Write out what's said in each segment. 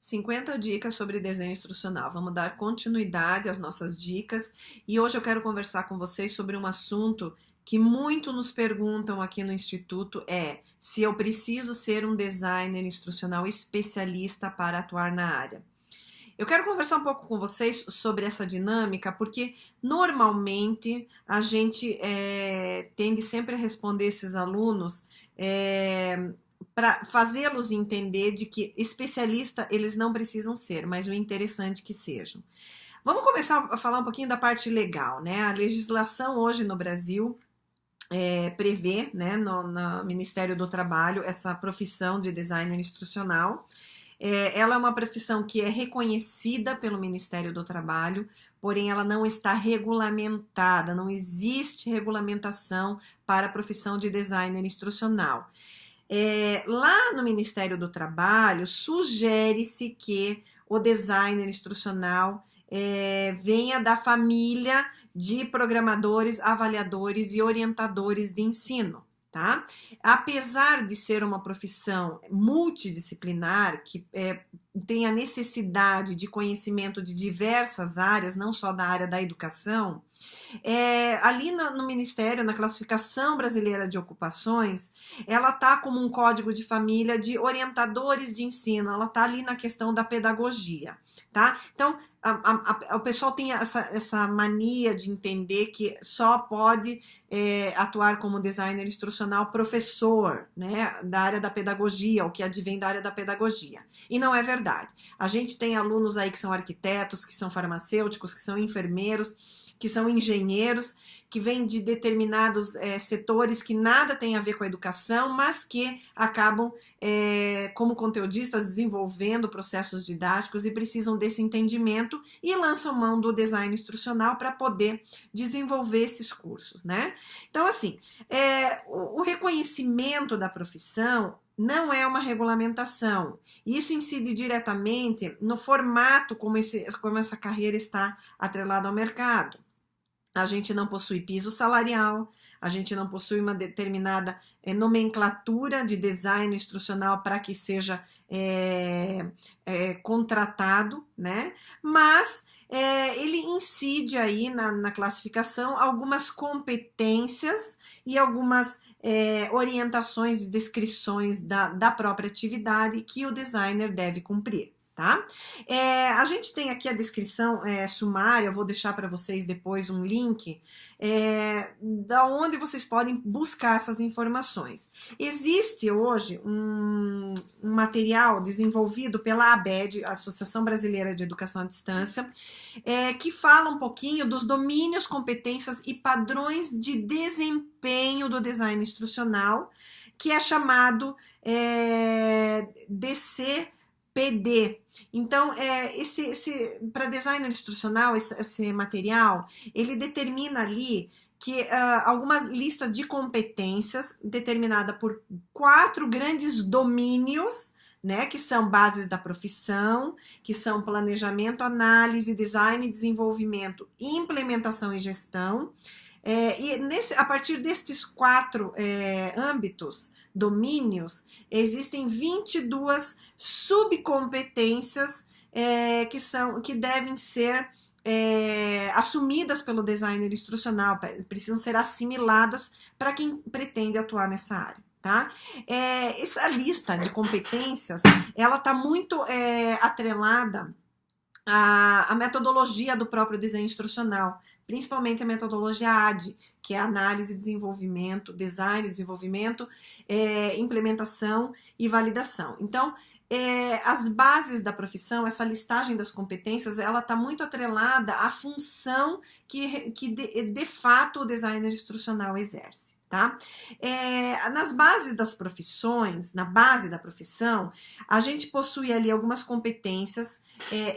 50 dicas sobre desenho instrucional. Vamos dar continuidade às nossas dicas e hoje eu quero conversar com vocês sobre um assunto que muito nos perguntam aqui no Instituto, se eu preciso ser um designer instrucional especialista para atuar na área. Eu quero conversar um pouco com vocês sobre essa dinâmica, porque normalmente a gente tende sempre a responder esses alunos para fazê-los entender de que especialista eles não precisam ser, mas o interessante que sejam. Vamos começar a falar um pouquinho da parte legal, né? A legislação hoje no Brasil prevê, né, no Ministério do Trabalho, essa profissão de designer instrucional. Ela é uma profissão que é reconhecida pelo Ministério do Trabalho, porém ela não está regulamentada, não existe regulamentação para a profissão de designer instrucional. Lá no Ministério do Trabalho, sugere-se que o designer instrucional venha da família de programadores, avaliadores e orientadores de ensino, tá? Apesar de ser uma profissão multidisciplinar, que tem a necessidade de conhecimento de diversas áreas, não só da área da educação, ali no Ministério, na Classificação Brasileira de Ocupações, ela está como um código de família de orientadores de ensino, ela está ali na questão da pedagogia, tá? Então, o pessoal tem essa mania de entender que só pode atuar como designer instrucional professor, né, da área da pedagogia, o que advém da área da pedagogia. E não é verdade. A gente tem alunos aí que são arquitetos, que são farmacêuticos, que são enfermeiros, que são engenheiros, que vêm de determinados setores que nada tem a ver com a educação, mas que acabam, como conteudistas, desenvolvendo processos didáticos e precisam desse entendimento e lançam mão do design instrucional para poder desenvolver esses cursos, né? Então, assim, o reconhecimento da profissão não é uma regulamentação. Isso incide diretamente no formato como essa carreira está atrelada ao mercado. A gente não possui piso salarial, a gente não possui uma determinada nomenclatura de design instrucional para que seja contratado, né? Mas ele incide aí na classificação algumas competências e algumas orientações de descrições da própria atividade que o designer deve cumprir. Tá? A gente tem aqui a descrição sumária, eu vou deixar para vocês depois um link da onde vocês podem buscar essas informações. Existe hoje um material desenvolvido pela ABED, Associação Brasileira de Educação à Distância, que fala um pouquinho dos domínios, competências e padrões de desempenho do design instrucional, que é chamado DCPD. Então, para designer instrucional, esse material, ele determina ali que alguma lista de competências determinada por 4 grandes domínios, né, que são bases da profissão, que são planejamento, análise, design, desenvolvimento, implementação e gestão. A partir destes 4 âmbitos, domínios, existem 22 subcompetências que devem ser assumidas pelo designer instrucional, precisam ser assimiladas para quem pretende atuar nessa área. Tá? Essa lista de competências, ela está muito atrelada à metodologia do próprio desenho instrucional, principalmente a metodologia AD, que é análise, desenvolvimento, design, desenvolvimento, implementação e validação. Então, as bases da profissão, essa listagem das competências, ela está muito atrelada à função que de fato o designer instrucional exerce. Tá? Nas bases das profissões, na base da profissão, a gente possui ali algumas competências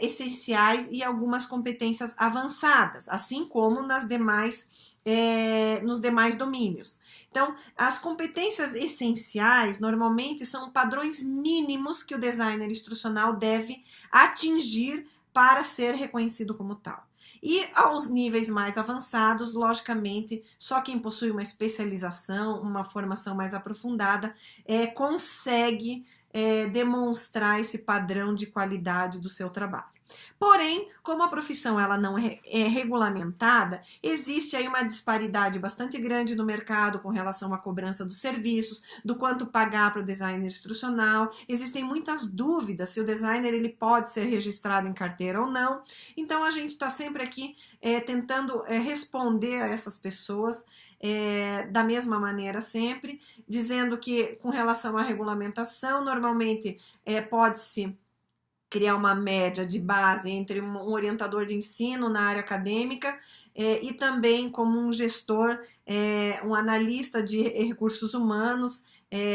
essenciais e algumas competências avançadas, assim como nos demais domínios. Então, as competências essenciais normalmente são padrões mínimos que o designer instrucional deve atingir para ser reconhecido como tal. E aos níveis mais avançados, logicamente, só quem possui uma especialização, uma formação mais aprofundada, consegue demonstrar esse padrão de qualidade do seu trabalho. Porém, como a profissão ela não é regulamentada, existe aí uma disparidade bastante grande no mercado com relação à cobrança dos serviços, do quanto pagar para o designer instrucional. Existem muitas dúvidas se o designer ele pode ser registrado em carteira ou não. Então a gente está sempre aqui tentando responder a essas pessoas da mesma maneira sempre, dizendo que com relação à regulamentação, normalmente pode-se criar uma média de base entre um orientador de ensino na área acadêmica e também como um gestor, um analista de recursos humanos,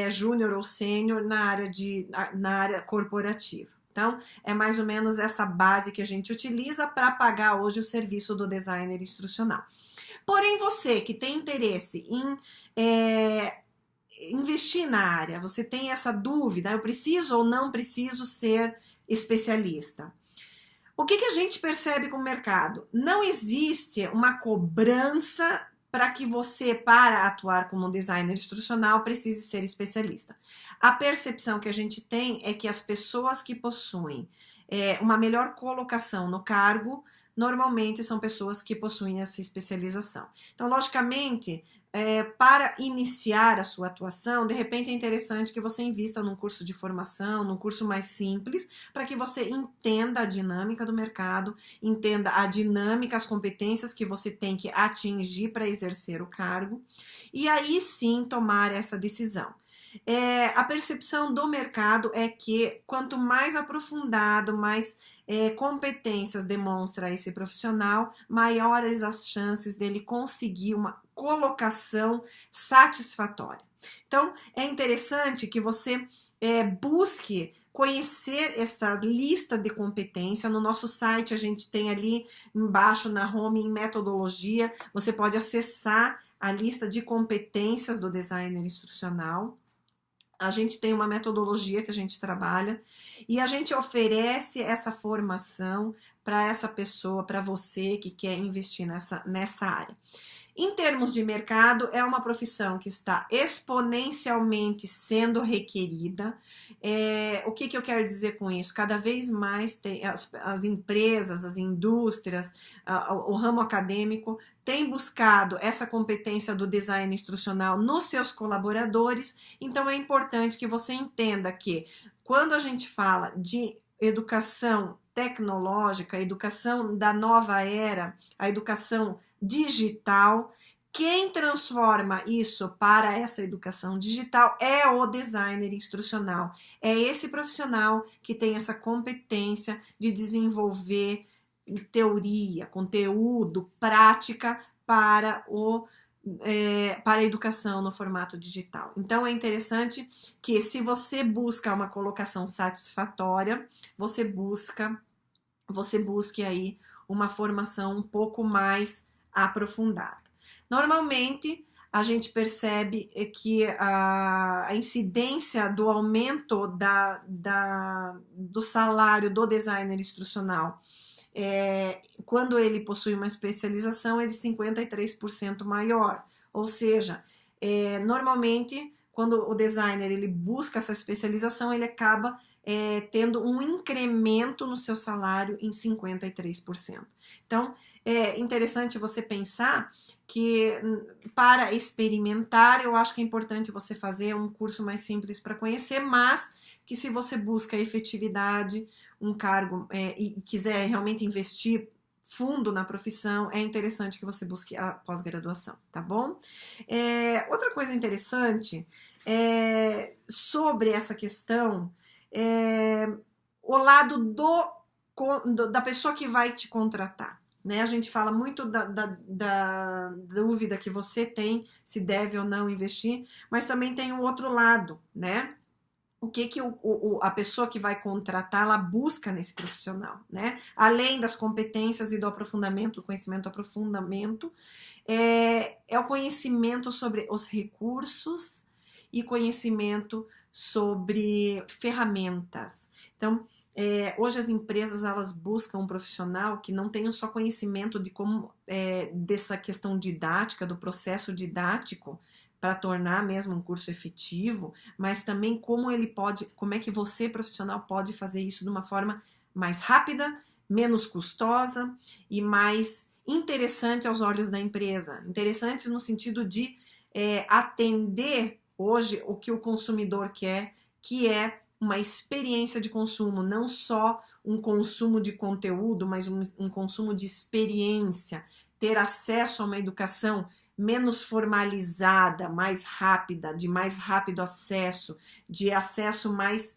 júnior ou sênior na área corporativa. Então, é mais ou menos essa base que a gente utiliza para pagar hoje o serviço do designer instrucional. Porém, você que tem interesse em investir na área, você tem essa dúvida, eu preciso ou não preciso ser especialista. O que a gente percebe com o mercado? Não existe uma cobrança para que você, para atuar como designer instrucional, precise ser especialista. A percepção que a gente tem é que as pessoas que possuem uma melhor colocação no cargo, normalmente são pessoas que possuem essa especialização. Então, logicamente, para iniciar a sua atuação, de repente é interessante que você invista num curso de formação, num curso mais simples, para que você entenda a dinâmica do mercado, entenda a dinâmica, as competências que você tem que atingir para exercer o cargo, e aí sim tomar essa decisão. A percepção do mercado é que quanto mais aprofundado, mais competências demonstra esse profissional, maiores as chances dele conseguir uma colocação satisfatória. Então, é interessante que você busque conhecer essa lista de competência. No nosso site a gente tem ali embaixo na home em metodologia, você pode acessar a lista de competências do designer instrucional. A gente tem uma metodologia que a gente trabalha e a gente oferece essa formação para essa pessoa, para você que quer investir nessa área. Em termos de mercado, é uma profissão que está exponencialmente sendo requerida. O que eu quero dizer com isso? Cada vez mais tem as empresas, as indústrias, o ramo acadêmico tem buscado essa competência do design instrucional nos seus colaboradores. Então, é importante que você entenda que quando a gente fala de educação tecnológica, a educação da nova era, a educação digital, quem transforma isso para essa educação digital é o designer instrucional. É esse profissional que tem essa competência de desenvolver teoria, conteúdo, prática para a educação no formato digital. Então, é interessante que se você busca uma colocação satisfatória, você busque aí uma formação um pouco mais aprofundada. Normalmente, a gente percebe que a incidência do aumento do salário do designer instrucional, quando ele possui uma especialização, é de 53% maior. Ou seja, normalmente, quando o designer ele busca essa especialização, ele acaba tendo um incremento no seu salário em 53%. Então, é interessante você pensar que para experimentar, eu acho que é importante você fazer um curso mais simples para conhecer, mas que se você busca efetividade, um cargo e quiser realmente investir fundo na profissão, é interessante que você busque a pós-graduação, tá bom? Outra coisa interessante sobre essa questão o lado da pessoa que vai te contratar. Né? A gente fala muito da dúvida que você tem se deve ou não investir, mas também tem o outro lado, né? O que a pessoa que vai contratar ela busca nesse profissional, né? Além das competências e do aprofundamento, do conhecimento aprofundamento, é o conhecimento sobre os recursos e conhecimento sobre ferramentas. Então, hoje as empresas elas buscam um profissional que não tenha só conhecimento de como dessa questão didática, do processo didático, para tornar mesmo um curso efetivo, mas também como ele pode, como é que você, profissional, pode fazer isso de uma forma mais rápida, menos custosa e mais interessante aos olhos da empresa. Interessante no sentido de atender hoje o que o consumidor quer, que é uma experiência de consumo, não só um consumo de conteúdo, mas um consumo de experiência, ter acesso a uma educação menos formalizada, mais rápida, de mais rápido acesso, de acesso mais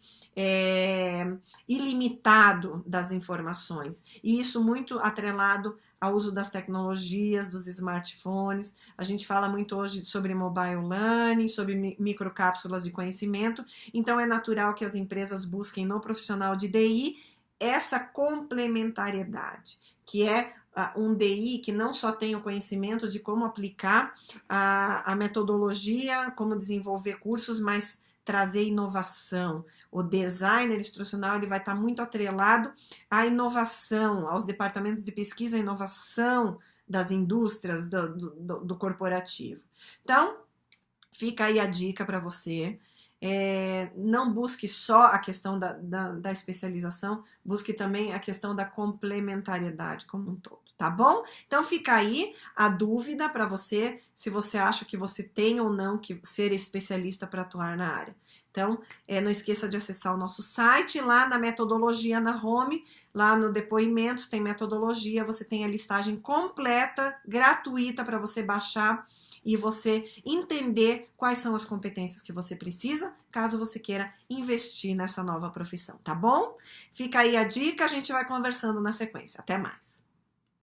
ilimitado das informações. E isso muito atrelado ao uso das tecnologias, dos smartphones. A gente fala muito hoje sobre mobile learning, sobre microcápsulas de conhecimento. Então é natural que as empresas busquem no profissional de DI essa complementariedade, que é um DI que não só tem o conhecimento de como aplicar a metodologia, como desenvolver cursos, mas trazer inovação. O designer instrucional ele vai estar muito atrelado à inovação, aos departamentos de pesquisa e inovação das indústrias do corporativo. Então, fica aí a dica para você. Não busque só a questão da especialização, busque também a questão da complementariedade como um todo, tá bom? Então fica aí a dúvida para você, se você acha que você tem ou não que ser especialista para atuar na área. Então, não esqueça de acessar o nosso site, lá na metodologia na home, lá no depoimentos tem metodologia, você tem a listagem completa, gratuita para você baixar e você entender quais são as competências que você precisa, caso você queira investir nessa nova profissão, tá bom? Fica aí a dica, a gente vai conversando na sequência. Até mais!